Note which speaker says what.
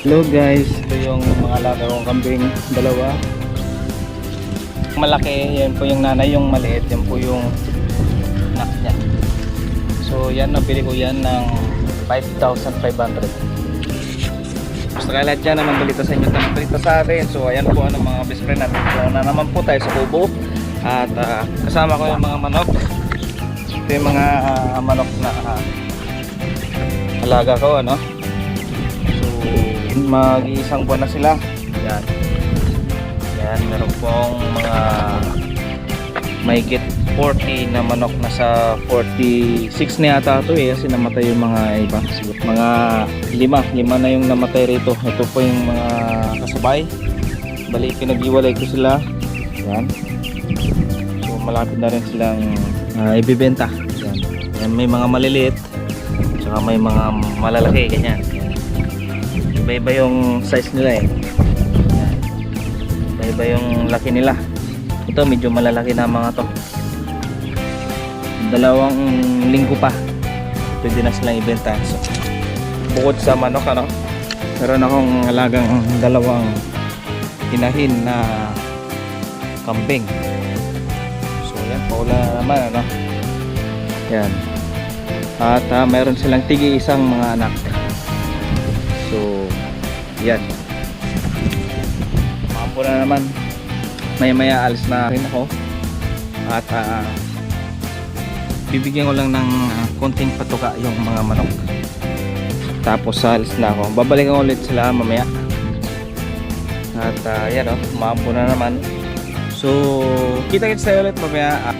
Speaker 1: Hello guys, ito yung mga alaga kong kambing, dalawa. Malaki, yan po yung nanay, yung maliit, yan po yung anak niya. So yan, nabili ko yan ng 5,500. Basta kaya lahat yan naman balita sa inyo, balita sa atin. So ayan po ano mga best friend natin. So na naman po tayo sa kubo. At kasama ko yung mga manok. Ito yung mga manok na alaga ko, ano. Mag-iisang buwan na sila. Yan. Yan, meron pong mga mahigit 40 na manok, nasa 46 na yata ito kasi namatay yung mga iba. Mga 5 na yung namatay rito. Ito po yung mga kasabay. Bali, pinag-iwalay ko sila. Yan. So malapit na rin silang ibibenta. Yan. Yan, may mga maliliit, tsaka may mga malalaki, ganyan. Iba-iba yung size nila eh. Iba-iba yung laki nila. Ito medyo malalaki na mga to. 2 linggo pa pwede na silang ibenta. So, bukod sa manok, ano, meron akong alagang 2 inahin na kambing. So yan, paula naman, ano. Yan. At meron silang tig-iisang mga anak. So yan, mampo na naman, maya alis na rin ako. At bibigyan ko lang ng konting patuka yung mga manok, tapos alis na ako. Babalikan ulit sila mamaya. At yan, mampo na naman. So kita-kits tayo ulit mamaya.